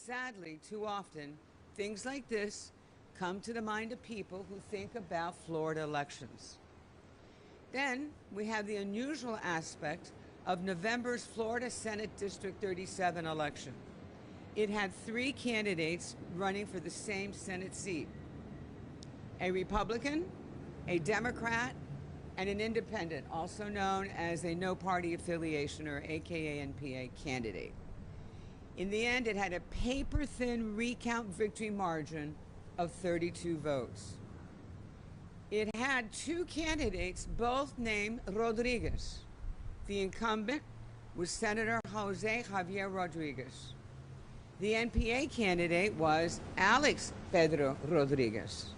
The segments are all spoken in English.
Sadly, too often, things like this come to the mind of people who think about Florida elections. Then we have the unusual aspect of November's Florida Senate District 37 election. It had three candidates running for the same Senate seat: a Republican, a Democrat, and an independent, also known as a no party affiliation or AKA NPA candidate. In the end, it had a paper-thin recount victory margin of 32 votes. It had two candidates, both named Rodriguez. The incumbent was Senator Jose Javier Rodriguez. The NPA candidate was Alex Pedro Rodriguez.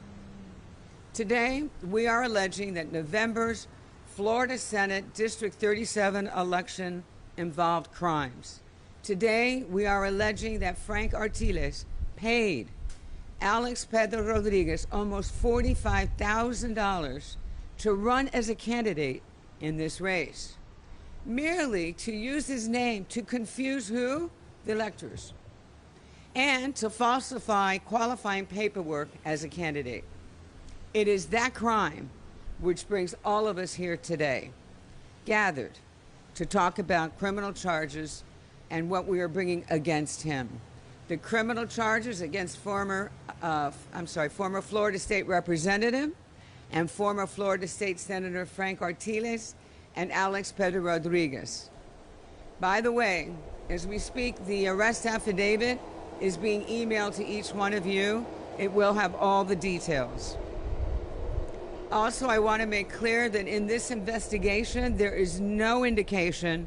Today, we are alleging that November's Florida Senate District 37 election involved crimes. Today, we are alleging that Frank Artiles paid Alex Pedro Rodriguez almost $45,000 to run as a candidate in this race, merely to use his name to confuse who? The electors, and to falsify qualifying paperwork as a candidate. It is that crime which brings all of us here today, gathered to talk about criminal charges and what we are bringing against him. The criminal charges against former Florida State Representative and former Florida State Senator Frank Artiles and Alex Pedro Rodriguez. By the way, as we speak, the arrest affidavit is being emailed to each one of you. It will have all the details. Also, I want to make clear that in this investigation, there is no indication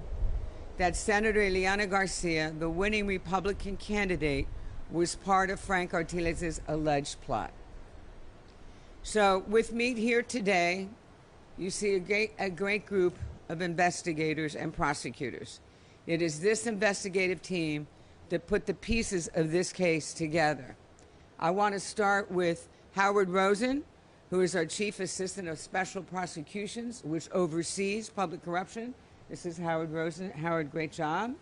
that Senator Ileana Garcia, the winning Republican candidate, was part of Frank Artiles' alleged plot. So with me here today, you see a great group of investigators and prosecutors. It is this investigative team that put the pieces of this case together. I want to start with Howard Rosen, who is our Chief Assistant of Special Prosecutions, which oversees public corruption. This is Howard Rosen. Howard, great job.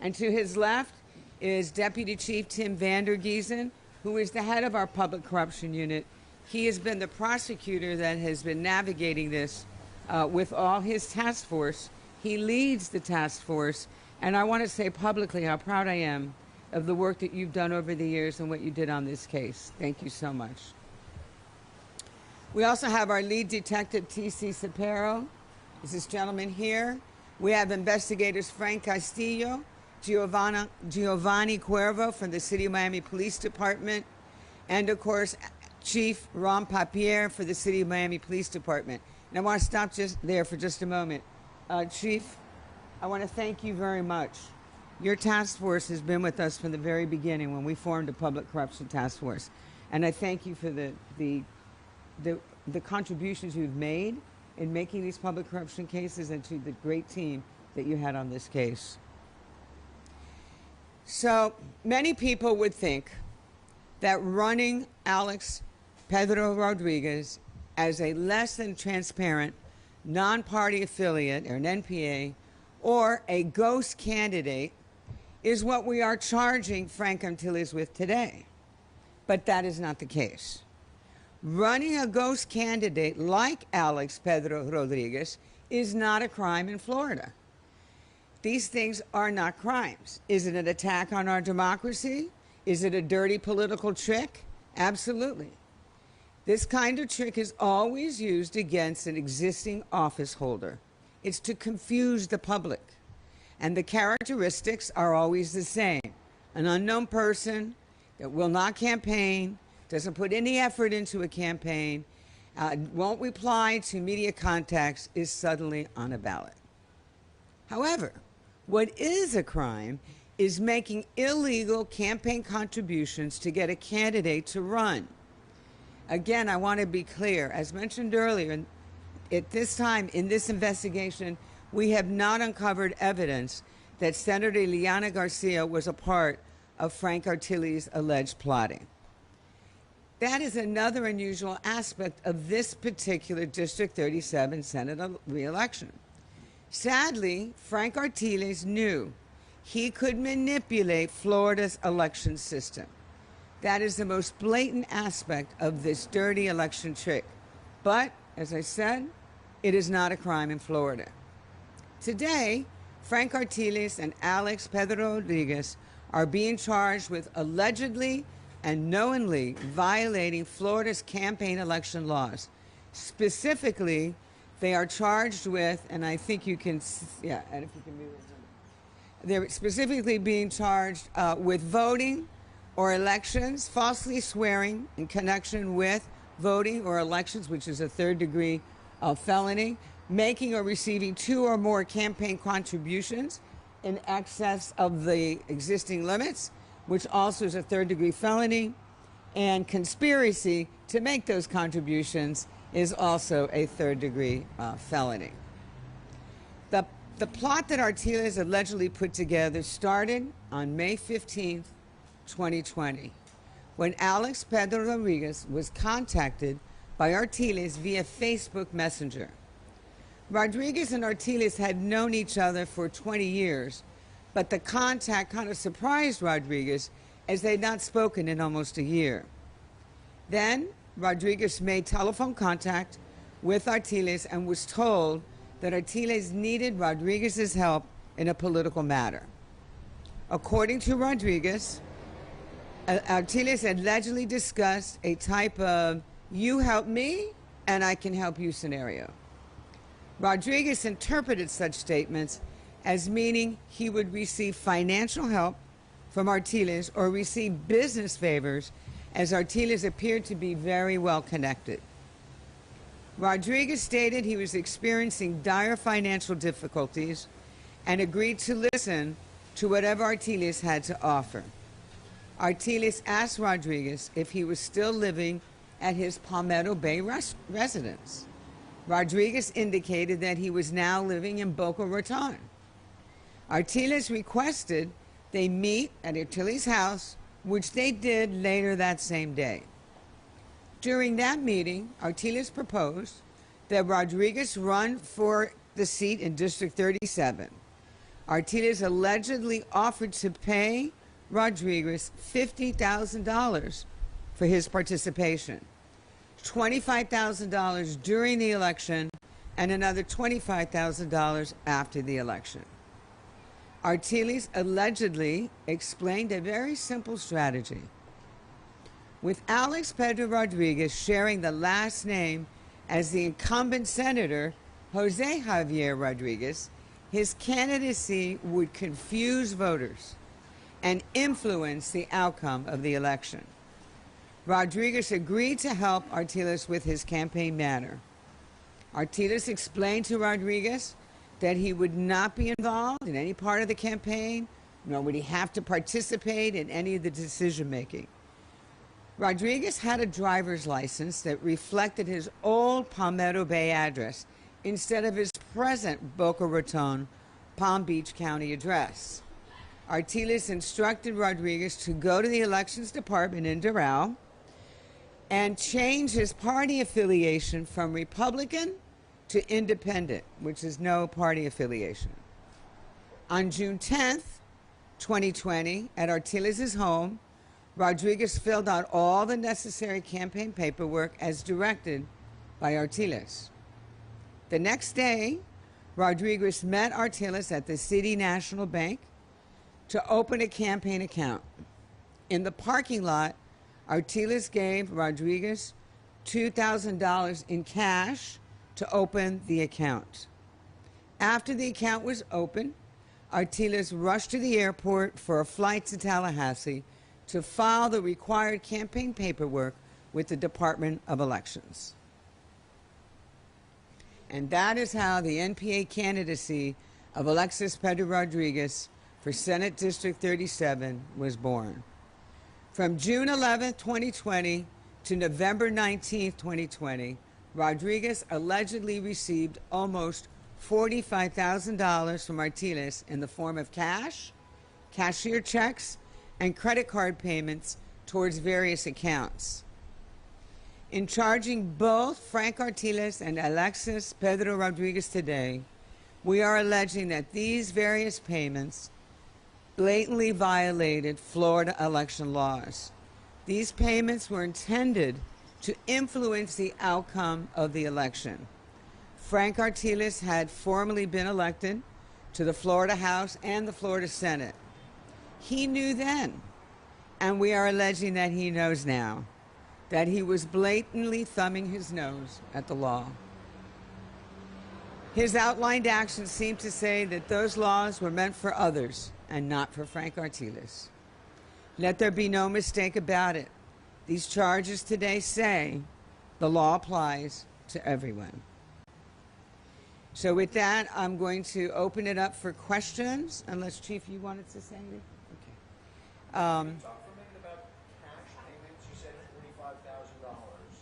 And to his left is Deputy Chief Tim Vandergiesen, who is the head of our public corruption unit. He has been the prosecutor that has been navigating this with all his task force. He leads the task force, and I want to say publicly how proud I am of the work that you've done over the years and what you did on this case. Thank you so much. We also have our lead detective, T.C. Sapero. Is this gentleman here? We have investigators Frank Castillo, Giovanni Cuervo from the City of Miami Police Department, and of course, Chief Ron Papier for the City of Miami Police Department. And I want to stop just there for just a moment. Chief, I want to thank you very much. Your task force has been with us from the very beginning when we formed a public corruption task force. And I thank you for the contributions you've made in making these public corruption cases, and to the great team that you had on this case. So many people would think that running Alex Pedro Rodriguez as a less than transparent non-party affiliate or an NPA or a ghost candidate is what we are charging Frank Artiles with today. But that is not the case. Running a ghost candidate like Alex Pedro Rodriguez is not a crime in Florida. These things are not crimes. Is it an attack on our democracy? Is it a dirty political trick? Absolutely. This kind of trick is always used against an existing office holder. It's to confuse the public. And the characteristics are always the same. An unknown person that will not campaign, doesn't put any effort into a campaign, won't reply to media contacts, is suddenly on a ballot. However, what is a crime is making illegal campaign contributions to get a candidate to run. Again, I want to be clear. As mentioned earlier, at this time in this investigation, we have not uncovered evidence that Senator Ileana Garcia was a part of Frank Artiles' alleged plotting. That is another unusual aspect of this particular District 37 Senate re-election. Sadly, Frank Artiles knew he could manipulate Florida's election system. That is the most blatant aspect of this dirty election trick. But, as I said, it is not a crime in Florida. Today, Frank Artiles and Alex Pedro Rodriguez are being charged with allegedly and knowingly violating Florida's campaign election laws. Specifically, they are charged with, and I think you can, and if you can move it. They're specifically being charged with voting or elections, falsely swearing in connection with voting or elections, which is a third-degree felony, making or receiving 2 or more campaign contributions in excess of the existing limits, which also is a third-degree felony, and conspiracy to make those contributions is also a third-degree felony. The plot that Artiles allegedly put together started on May 15th, 2020, when Alex Pedro Rodriguez was contacted by Artiles via Facebook Messenger. Rodriguez and Artiles had known each other for 20 years, but the contact kind of surprised Rodriguez as they had not spoken in almost a year. Then Rodriguez made telephone contact with Artiles and was told that Artiles needed Rodriguez's help in a political matter. According to Rodriguez, Artiles allegedly discussed a type of "you help me and I can help you" scenario. Rodriguez interpreted such statements as meaning he would receive financial help from Artiles or receive business favors, as Artiles appeared to be very well connected. Rodriguez stated he was experiencing dire financial difficulties and agreed to listen to whatever Artiles had to offer. Artiles asked Rodriguez if he was still living at his Palmetto Bay residence. Rodriguez indicated that he was now living in Boca Raton. Artiles requested they meet at Artiles' house, which they did later that same day. During that meeting, Artiles proposed that Rodriguez run for the seat in District 37. Artiles allegedly offered to pay Rodriguez $50,000 for his participation, $25,000 during the election, and another $25,000 after the election. Artiles allegedly explained a very simple strategy. With Alex Pedro Rodriguez sharing the last name as the incumbent senator, Jose Javier Rodriguez, his candidacy would confuse voters and influence the outcome of the election. Rodriguez agreed to help Artiles with his campaign matter. Artiles explained to Rodriguez that he would not be involved in any part of the campaign, nor would he have to participate in any of the decision-making. Rodriguez had a driver's license that reflected his old Palmetto Bay address instead of his present Boca Raton, Palm Beach County address. Artiles instructed Rodriguez to go to the elections department in Doral and change his party affiliation from Republican to Independent, which is no party affiliation. On June 10th, 2020, at Artiles' home, Rodriguez filled out all the necessary campaign paperwork as directed by Artiles. The next day, Rodriguez met Artiles at the City National Bank to open a campaign account. In the parking lot, Artiles gave Rodriguez $2,000 in cash to open the account. After the account was opened, Artiles rushed to the airport for a flight to Tallahassee to file the required campaign paperwork with the Department of Elections. And that is how the NPA candidacy of Alexis Pedro Rodriguez for Senate District 37 was born. From June 11, 2020 to November 19, 2020, Rodriguez allegedly received almost $45,000 from Artiles in the form of cash, cashier checks, and credit card payments towards various accounts. In charging both Frank Artiles and Alexis Pedro Rodriguez today, we are alleging that these various payments blatantly violated Florida election laws. These payments were intended to influence the outcome of the election. Frank Artiles had formally been elected to the Florida House and the Florida Senate. He knew then, and we are alleging that he knows now, that he was blatantly thumbing his nose at the law. His outlined actions seem to say that those laws were meant for others and not for Frank Artiles. Let there be no mistake about it. These charges today say the law applies to everyone. So with that, I'm going to open it up for questions, unless, Chief, you wanted to say anything? Okay. Talk for a minute about cash payments. You said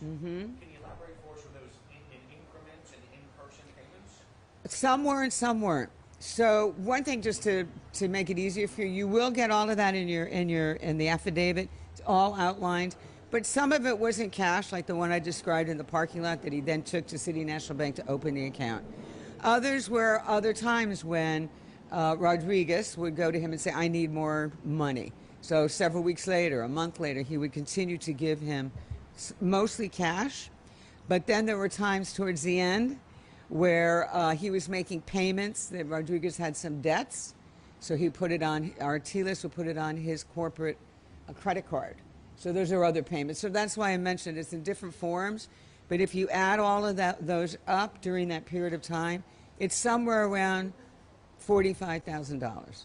$45,000. Mm-hmm. Can you elaborate for us on those in increments and in-person payments? Some were and some weren't. So one thing, just to make it easier for you, you will get all of that in the affidavit. It's all outlined. But some of it wasn't cash, like the one I described in the parking lot that he then took to City National Bank to open the account. Others were other times when Rodriguez would go to him and say, I need more money. So several weeks later, a month later, he would continue to give him mostly cash. But then there were times towards the end where he was making payments, that Rodriguez had some debts. So he put it on, Artiles would put it on his corporate credit card. So those are other payments. So that's why I mentioned it's in different forms. But if you add all of those up during that period of time, it's somewhere around $45,000.